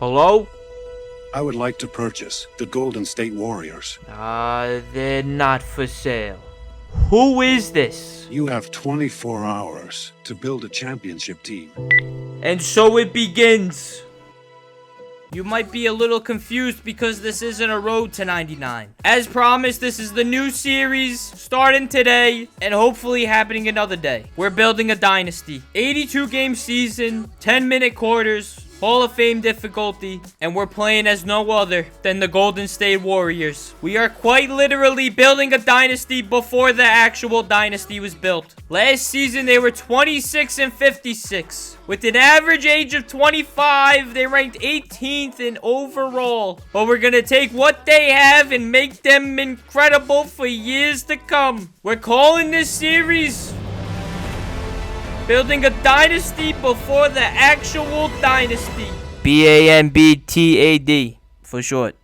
Hello? I would like to purchase the Golden State Warriors. They're not for sale. Who is this? You have 24 hours to build a championship team. And so it begins. You might be a little confused because this isn't a road to 99. As promised, this is the new series starting today and hopefully happening another day. We're building a dynasty. 82-game season, 10-minute quarters, Hall of Fame difficulty, and we're playing as no other than the Golden State Warriors. We are quite literally building a dynasty before the actual dynasty was built. Last season, they were 26-56. With an average age of 25, they ranked 18th in overall. But we're going to take what they have and make them incredible for years to come. We're calling this series Building a Dynasty Before the Actual Dynasty. BAMBTAD for short.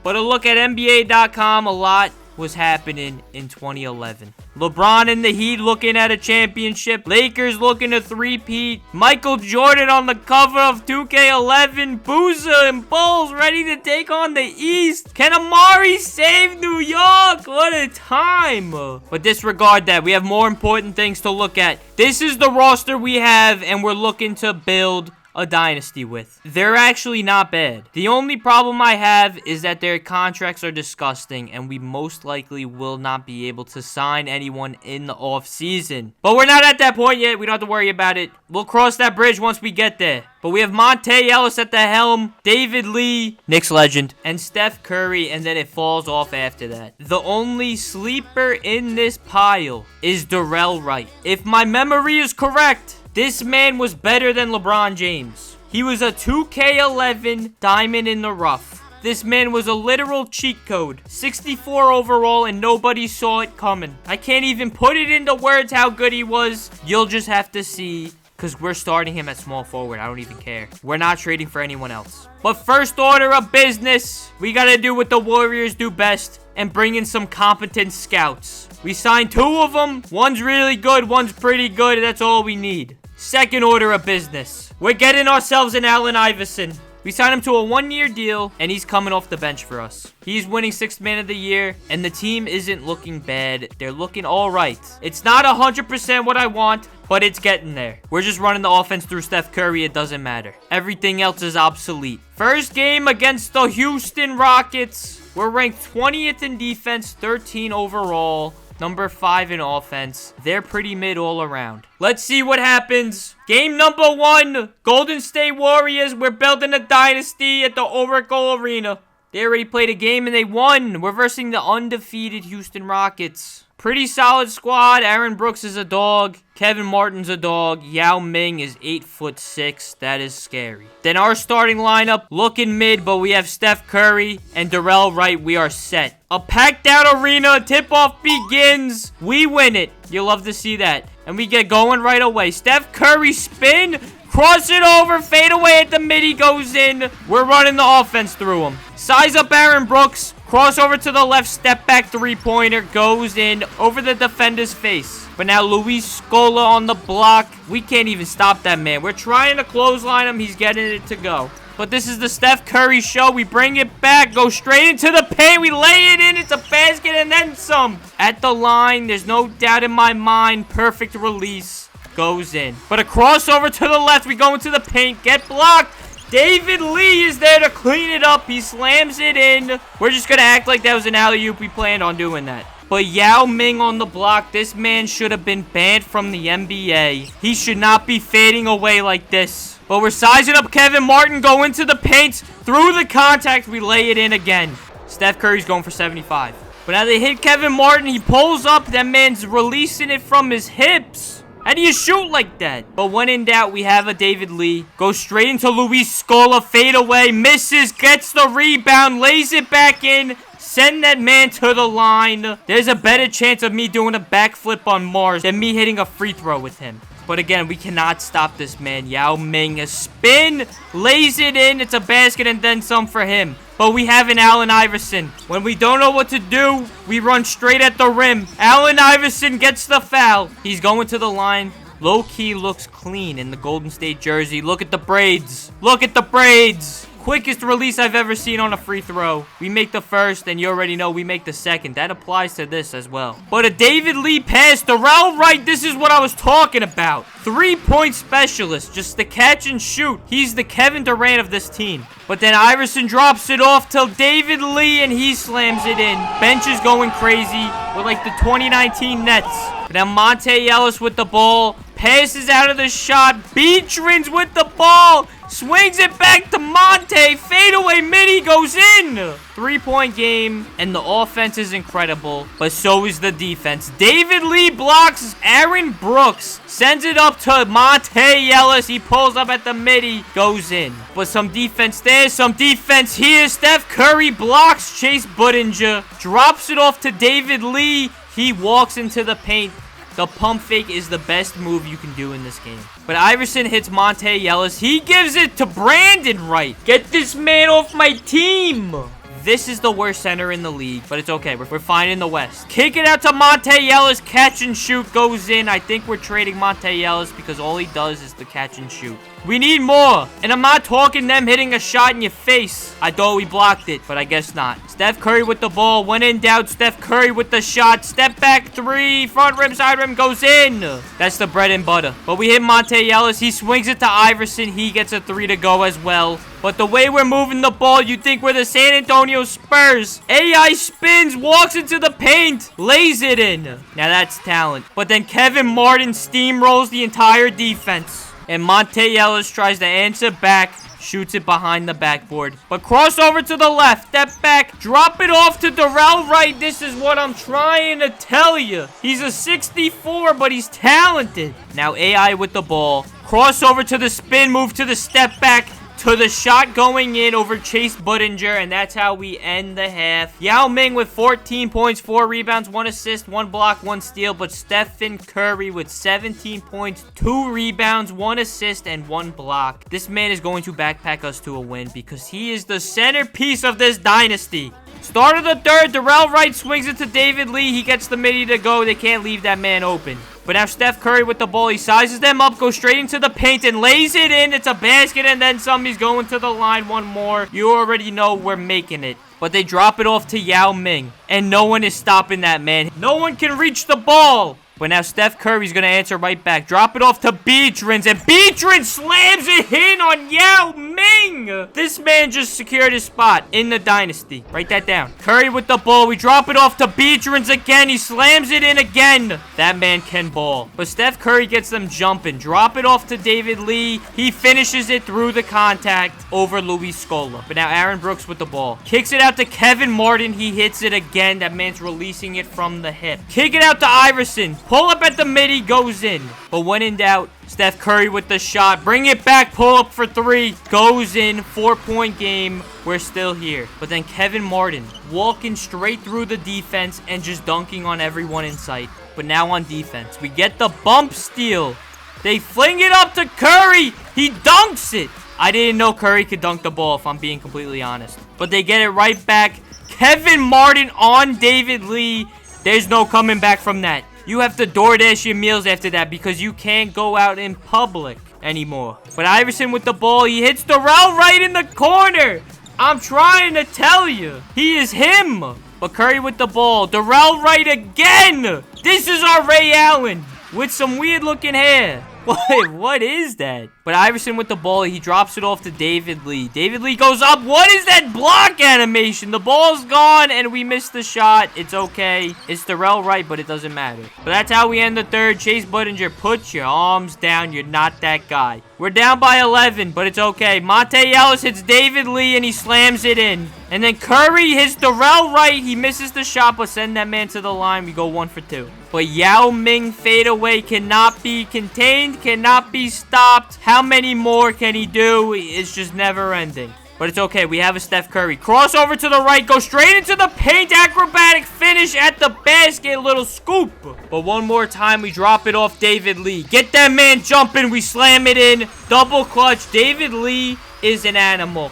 But a look at NBA.com, a lot was happening in 2011. LeBron and the Heat looking at a championship. Lakers looking to three-peat. Michael Jordan on the cover of 2K11. Boozer and Bulls ready to take on the East. Can Amari save New York? What a time. But disregard that. We have more important things to look at. This is the roster we have, and we're looking to build a dynasty with. They're actually not bad. The only problem I have is that their contracts are disgusting and we most likely will not be able to sign anyone in the off season. But we're not at that point yet. We don't have to worry about it. We'll cross that bridge once we get there. But we have Monte Ellis at the helm, David Lee, Knicks legend, and Steph Curry, and then it falls off after that. The only sleeper in this pile is Darrell Wright. If my memory is correct, this man was better than LeBron James. He was a 2K11 diamond in the rough. This man was a literal cheat code. 64 overall and nobody saw it coming. I can't even put it into words how good he was. You'll just have to see, because we're starting him at small forward. I don't even care. We're not trading for anyone else. But first order of business, we got to do what the Warriors do best and bring in some competent scouts. We signed 2 of them. One's really good, one's pretty good. That's all we need. Second order of business, we're getting ourselves an Allen Iverson. We signed him to a 1-year deal, and he's coming off the bench for us. He's winning 6th man of the year, and the team isn't looking bad. They're looking all right. It's not 100% what I want, but it's getting there. We're just running the offense through Steph Curry. It doesn't matter. Everything else is obsolete. First game against the Houston Rockets. We're ranked 20th in defense, 13 overall. Number 5 in offense. They're pretty mid all around. Let's see what happens. Game number 1. Golden State Warriors. We're building a dynasty at the Oracle Arena. They already played a game and they won. We're versing the undefeated Houston Rockets. Pretty solid squad. Aaron Brooks is a dog. Kevin Martin's a dog. Yao Ming is 8'6". That is scary. Then our starting lineup looking mid, but we have Steph Curry and Darrell Wright. We are set. A packed out arena. Tip-off begins. We win it. You'll love to see that. And we get going right away. Steph Curry spin. Cross it over. Fade away at the mid. He goes in. We're running the offense through him. Size up Aaron Brooks. Cross over to the left. Step back three-pointer. Goes in over the defender's face. But now Luis Scola on the block. We can't even stop that man. We're trying to clothesline him. He's getting it to go. But this is the Steph Curry show. We bring it back. Go straight into the paint. We lay it in. It's a basket and then some. At the line. There's no doubt in my mind. Perfect release. Goes in. But a crossover to the left. We go into the paint. Get blocked. David Lee is there to clean it up. He slams it in. We're just going to act like that was an alley-oop. We planned on doing that. But Yao Ming on the block. This man should have been banned from the NBA. He should not be fading away like this. But we're sizing up Kevin Martin. Go into the paint. Through the contact. We lay it in again. Steph Curry's going for 75. But now they hit Kevin Martin. He pulls up. That man's releasing it from his hips. How do you shoot like that? But when in doubt, we have a David Lee. Goes straight into Luis Scola. Fade away. Misses. Gets the rebound. Lays it back in. Send that man to the line. There's a better chance of me doing a backflip on Mars than me hitting a free throw with him. But again, we cannot stop this man. Yao Ming, a spin. Lays it in. It's a basket and then some for him. But we have an Allen Iverson. When we don't know what to do, we run straight at the rim. Allen Iverson gets the foul. He's going to the line. Low-key looks clean in the Golden State jersey. Look at the braids. Look at the braids. quickest release I've ever seen on a free throw. We make the first, and you already know we make the second. That applies to this as well. But a David Lee pass, Darrell Wright, this is what I was talking about. 3-point specialist, just the catch and shoot. He's the Kevin Durant of this team. But then Iverson drops it off to David Lee, and he slams it in. Bench is going crazy with like the 2019 Nets. But now Monte Ellis with the ball. Passes out of the shot. Beatrins with the ball. Swings it back to Monte. Fadeaway midi goes in. 3-point game. And the offense is incredible. But so is the defense. David Lee blocks Aaron Brooks. Sends it up to Monte Ellis. He pulls up at the midi. Goes in. But some defense there. Some defense here. Steph Curry blocks Chase Budinger. Drops it off to David Lee. He walks into the paint. The pump fake is the best move you can do in this game. But Iverson hits Monte Ellis. He gives it to Brandon Wright. Get this man off my team. This is the worst center in the league, but it's okay. We're fine in the West. Kick it out to Monte Ellis. Catch and shoot goes in. I think we're trading Monte Ellis because all he does is the catch and shoot. We need more. And I'm not talking them hitting a shot in your face. I thought we blocked it, but I guess not. Steph Curry with the ball. When in doubt, Steph Curry with the shot. Step back three. Front rim, side rim goes in. That's the bread and butter. But we hit Monte Ellis. He swings it to Iverson. He gets a 3 to go as well. But the way we're moving the ball, you think we're the San Antonio Spurs. AI spins, walks into the paint, lays it in. Now that's talent. But then Kevin Martin steamrolls the entire defense. And Monte Ellis tries to answer back, shoots it behind the backboard. But crossover to the left, step back, drop it off to Darrell Wright. This is what I'm trying to tell you. He's a 64, but he's talented. Now AI with the ball. Crossover to the spin, move to the step back. To the shot going in over Chase Budinger, and that's how we end the half. Yao Ming with 14 points, 4 rebounds, 1 assist, 1 block, 1 steal. But Stephen Curry with 17 points, 2 rebounds, 1 assist, and 1 block. This man is going to backpack us to a win because he is the centerpiece of this dynasty. Start of the third, Darrell Wright swings it to David Lee. He gets the midi to go. They can't leave that man open. But now Steph Curry with the ball. He sizes them up, goes straight into the paint, and lays it in. It's a basket, and then some. He's going to the line one more. You already know we're making it. But they drop it off to Yao Ming. And no one is stopping that man. No one can reach the ball. But now Steph Curry's going to answer right back. Drop it off to Beatrins. And Beatrins slams it in on Yao Ming. This man just secured his spot in the dynasty. Write that down. Curry with the ball. We drop it off to Beatrins again. He slams it in again. That man can ball. But Steph Curry gets them jumping. Drop it off to David Lee. He finishes it through the contact over Luis Scola. But now Aaron Brooks with the ball. Kicks it out to Kevin Martin. He hits it again. That man's releasing it from the hip. Kick it out to Iverson. Pull up at the midi, goes in. But when in doubt, Steph Curry with the shot. Bring it back, pull up for 3. Goes in, 4-point game. We're still here. But then Kevin Martin walking straight through the defense and just dunking on everyone in sight. But now on defense, we get the bump steal. They fling it up to Curry. He dunks it. I didn't know Curry could dunk the ball, if I'm being completely honest. But they get it right back. Kevin Martin on David Lee. There's no coming back from that. You have to DoorDash your meals after that because you can't go out in public anymore. But Iverson with the ball. He hits Darrell Wright in the corner. I'm trying to tell you. He is him. But Curry with the ball. Darrell Wright again. This is our Ray Allen with some weird looking hair. What is that? But Iverson with the ball, he drops it off to David Lee. David Lee goes up. What is that block animation? The ball's gone, and we missed the shot. It's okay. It's Darrell Wright, but it doesn't matter. But that's how we end the third. Chase Budinger, put your arms down. You're not that guy. We're down by 11, but it's okay. Monte Ellis hits David Lee, and he slams it in. And then Curry hits Darrell Wright. He misses the shot, but send that man to the line. We go 1 for 2. But Yao Ming fadeaway cannot be contained, cannot be stopped. How many more can he do? It's just never ending. But it's okay. We have a Steph Curry. Crossover to the right. Go straight into the paint. Acrobatic finish at the basket. Little scoop. But one more time, we drop it off David Lee. Get that man jumping. We slam it in. Double clutch. David Lee is an animal.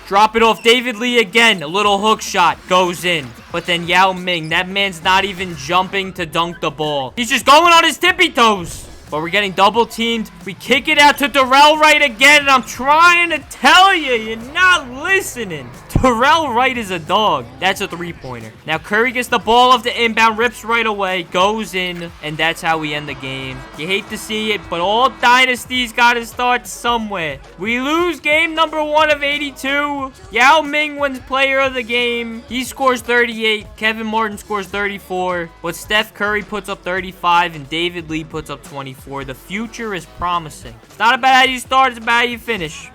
Drop it off David Lee again. A little hook shot goes in. But then Yao Ming, that man's not even jumping to dunk the ball. He's just going on his tippy toes. But we're getting double teamed. We kick it out to Darrell Wright again. And I'm trying to tell you, you're not listening. Darrell Wright is a dog. That's a three-pointer. Now Curry gets the ball off the inbound, rips right away, goes in, and that's how we end the game. You hate to see it, but all dynasties got to start somewhere. We lose game number 1 of 82. Yao Ming wins player of the game. He scores 38. Kevin Martin scores 34. But Steph Curry puts up 35, and David Lee puts up 24. The future is promising. It's not about how you start, it's about how you finish.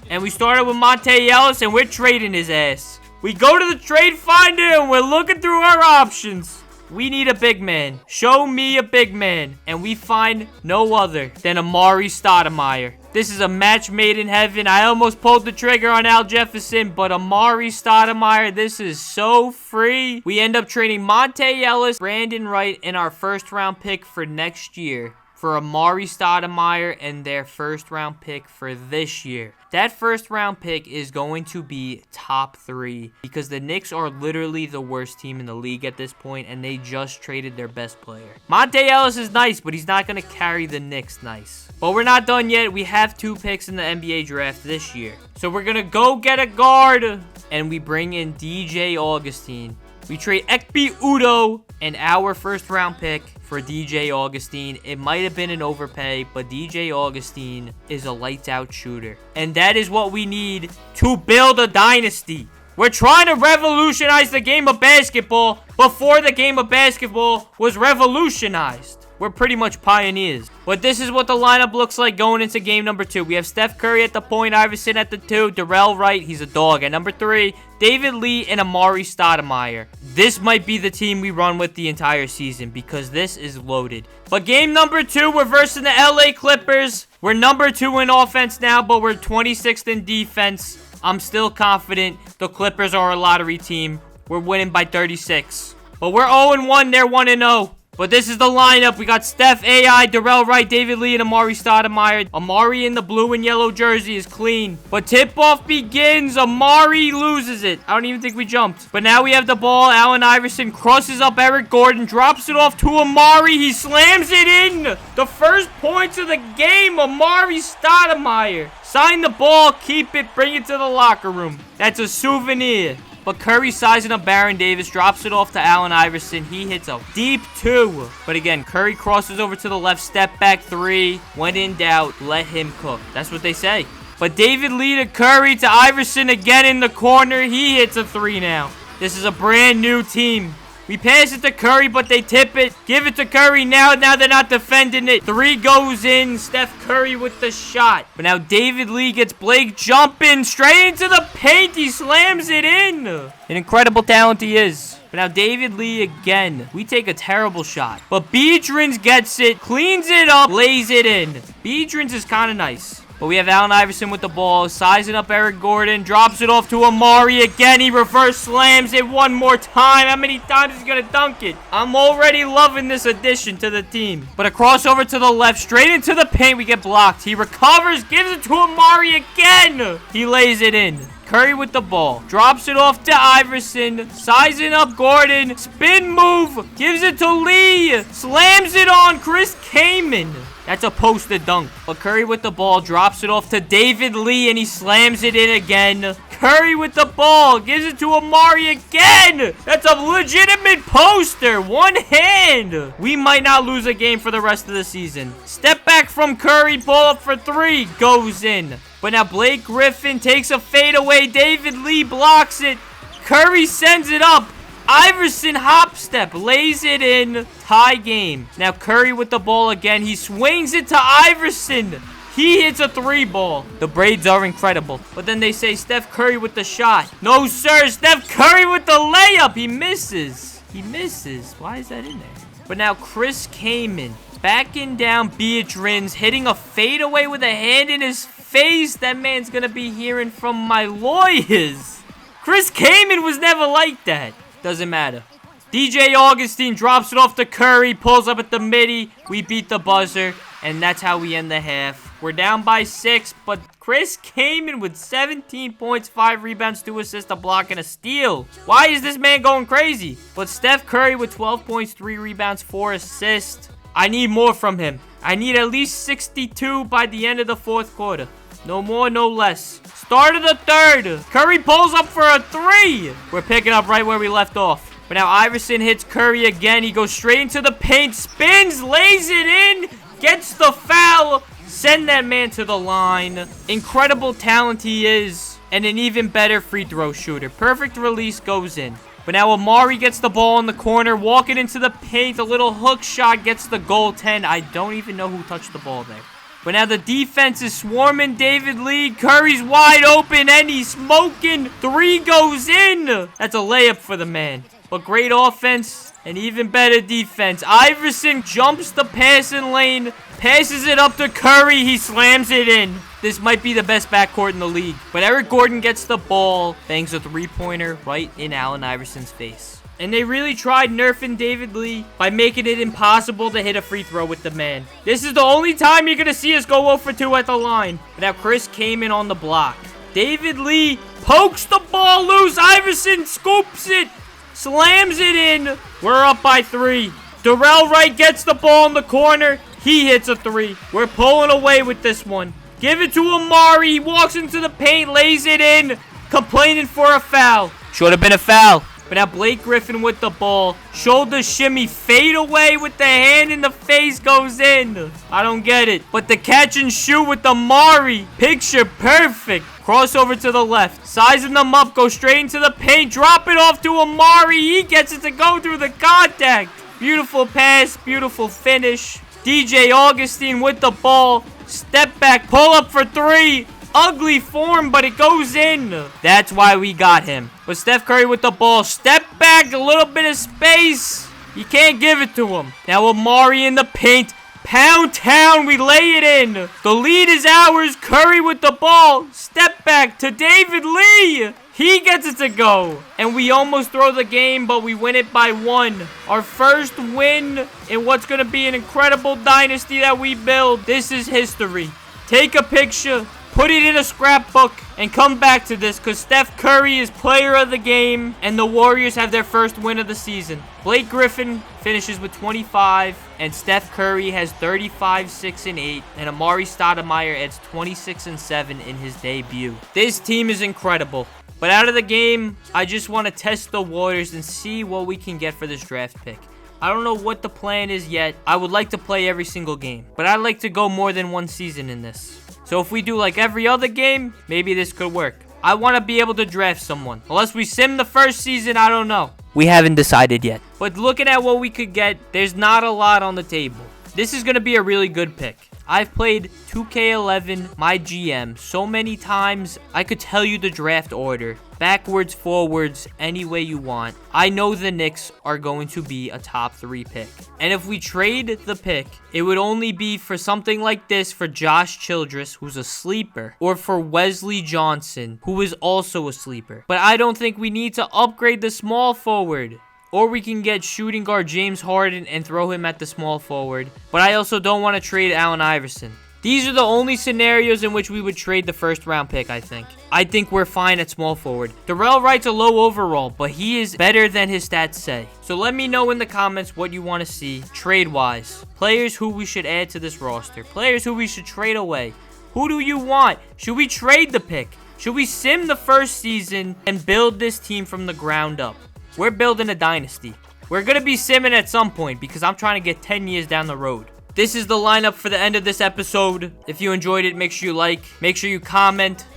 And we started with Monte Ellis, and we're trading his ass. We go to the trade finder, and we're looking through our options. We need a big man. Show me a big man. And we find no other than Amari Stoudemire. This is a match made in heaven. I almost pulled the trigger on Al Jefferson, but Amari Stoudemire, this is so free. We end up trading Monte Ellis, Brandon Wright, and our first-round pick for next year for Amari Stoudemire and their first-round pick for this year. That first-round pick is going to be top 3 because the Knicks are literally the worst team in the league at this point, and they just traded their best player. Monte Ellis is nice, but he's not going to carry the Knicks nice. But we're not done yet. We have 2 picks in the NBA draft this year. So we're going to go get a guard, and we bring in DJ Augustine. We trade Ekpe Udo and our first-round pick for DJ Augustine. It might have been an overpay, but DJ Augustine is a lights-out shooter. And that is what we need to build a dynasty. We're trying to revolutionize the game of basketball before the game of basketball was revolutionized. We're pretty much pioneers. But this is what the lineup looks like going into game number 2. We have Steph Curry at the point, Iverson at the 2, Darrell Wright, he's a dog. At number 3, David Lee and Amari Stoudemire. This might be the team we run with the entire season because this is loaded. But game number 2, we're versing the LA Clippers. We're number 2 in offense now, but we're 26th in defense. I'm still confident the Clippers are a lottery team. We're winning by 36. But we're 0-1, they're 1-0. But this is the lineup. We got Steph, AI, Darrell Wright, David Lee, and Amari Stoudemire. Amari in the blue and yellow jersey is clean. But tip-off begins. Amari loses it. I don't even think we jumped. But now we have the ball. Allen Iverson crosses up Eric Gordon, drops it off to Amari. He slams it in. The first points of the game, Amari Stoudemire. Sign the ball, keep it, bring it to the locker room. That's a souvenir. But Curry sizing up Baron Davis, drops it off to Allen Iverson. He hits a deep 2. But again, Curry crosses over to the left, step back 3. When in doubt, let him cook. That's what they say. But David Lee to Curry to Iverson again in the corner. He hits a 3 now. This is a brand new team. We pass it to Curry, but they tip it. Give it to Curry now. Now they're not defending it. 3 goes in. Steph Curry with the shot. But now David Lee gets Blake jumping straight into the paint. He slams it in. An incredible talent he is. But now David Lee again. We take a terrible shot. But Biedrins gets it, cleans it up, lays it in. Biedrins is kind of nice. But we have Allen Iverson with the ball, sizing up Eric Gordon, drops it off to Amari again. He reverse slams it one more time. How many times is he going to dunk it? I'm already loving this addition to the team. But a crossover to the left, straight into the paint. We get blocked. He recovers, gives it to Amari again. He lays it in. Curry with the ball. Drops it off to Iverson. Sizing up Gordon. Spin move. Gives it to Lee. Slams it on Chris Kaman. That's a posted dunk. But Curry with the ball. Drops it off to David Lee. And he slams it in again. Curry with the ball. Gives it to Amari again. That's a legitimate poster. One hand. We might not lose a game for the rest of the season. Step back from Curry. Pull up for 3. Goes in. But now Blake Griffin takes a fadeaway. David Lee blocks it. Curry sends it up. Iverson hop step, lays it in. Tie game. Now Curry with the ball again. He swings it to Iverson. He hits a 3 ball. The braids are incredible. But then they say Steph Curry with the shot. No, sir. Steph Curry with the layup. He misses. He misses. Why is that in there? But now Chris Kaman backing down Biedrins, hitting a fadeaway with a hand in his face. That man's going to be hearing from my lawyers. Chris Kaman was never like that. Doesn't matter. DJ Augustine drops it off to Curry, pulls up at the midi. We beat the buzzer, and that's how we end the half. We're down by 6, but Chris Kaman with 17 points, 5 rebounds, 2 assists, a block, and a steal. Why is this man going crazy? But Steph Curry with 12 points, 3 rebounds, 4 assists. I need more from him. I need at least 62 by the end of the fourth quarter. No more, no less. Start of the third. Curry pulls up for a 3. We're picking up right where we left off. But now Iverson hits Curry again. He goes straight into the paint, spins, lays it in, gets the foul. Send that man to the line. Incredible talent he is. And an even better free throw shooter. Perfect release goes in. But now Amari gets the ball in the corner, walking into the paint. A little hook shot gets the goaltend. I don't even know who touched the ball there. But now the defense is swarming David Lee. Curry's wide open and he's smoking. 3 goes in. That's a layup for the man. But great offense and even better defense. Iverson jumps the passing lane, passes it up to Curry. He slams it in. This might be the best backcourt in the league. But Eric Gordon gets the ball, bangs a 3-pointer right in Allen Iverson's face. And they really tried nerfing David Lee by making it impossible to hit a free throw with the man. This is the only time you're going to see us go 0 for 2 at the line. But now Chris came in on the block. David Lee pokes the ball loose. Iverson scoops it. Slams it in. We're up by 3. Darrell Wright gets the ball in the corner. He hits a 3. We're pulling away with this one. Give it to Amari. He walks into the paint, lays it in. Complaining for a foul. Should have been a foul. But now Blake Griffin with the ball. Shoulder shimmy. Fade away with the hand in the face goes in. I don't get it. But the catch and shoot with Amari. Picture perfect. Crossover to the left. Sizing them up. Go straight into the paint. Drop it off to Amari. He gets it to go through the contact. Beautiful pass. Beautiful finish. DJ Augustine with the ball. Step back. Pull up for 3. Ugly form, but it goes in. That's why we got him. But Steph Curry with the ball. Step back. A little bit of space. You can't give it to him. Now Amari in the paint. Pound town, we lay it in. The lead is ours. Curry with the ball. Step back to David Lee. He gets it to go. And we almost throw the game, but we win it by 1. Our first win in what's going to be an incredible dynasty that we build. This is history. Take a picture. Put it in a scrapbook and come back to this because Steph Curry is player of the game and the Warriors have their first win of the season. Blake Griffin finishes with 25 and Steph Curry has 35, 6, and 8 and Amari Stoudemire adds 26 and 7 in his debut. This team is incredible. But out of the game, I just want to test the waters and see what we can get for this draft pick. I don't know what the plan is yet. I would like to play every single game, but I'd like to go more than 1 season in this. So if we do like every other game, maybe this could work. I want to be able to draft someone. Unless we sim the first season, I don't know. We haven't decided yet. But looking at what we could get, there's not a lot on the table. This is going to be a really good pick. I've played 2K11, my GM, so many times, I could tell you the draft order. Backwards, forwards, any way you want. I know the Knicks are going to be a top 3 pick. And if we trade the pick, it would only be for something like this for Josh Childress, who's a sleeper, or for Wesley Johnson, who is also a sleeper. But I don't think we need to upgrade the small forward. Or we can get shooting guard James Harden and throw him at the small forward. But I also don't want to trade Allen Iverson. These are the only scenarios in which we would trade the first round pick, I think. I think we're fine at small forward. Darrell Wright's a low overall, but he is better than his stats say. So let me know in the comments what you want to see trade-wise. Players who we should add to this roster. Players who we should trade away. Who do you want? Should we trade the pick? Should we sim the first season and build this team from the ground up? We're building a dynasty. We're going to be simming at some point because I'm trying to get 10 years down the road. This is the lineup for the end of this episode. If you enjoyed it, make sure you like. Make sure you comment.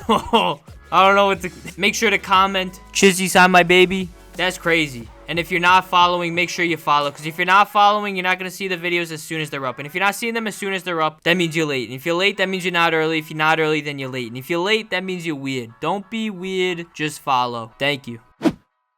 I don't know what to... Make sure to comment. Chizzy sign my baby. That's crazy. And if you're not following, make sure you follow. Because if you're not following, you're not going to see the videos as soon as they're up. And if you're not seeing them as soon as they're up, that means you're late. And if you're late, that means you're not early. If you're not early, then you're late. And if you're late, that means you're weird. Don't be weird. Just follow. Thank you.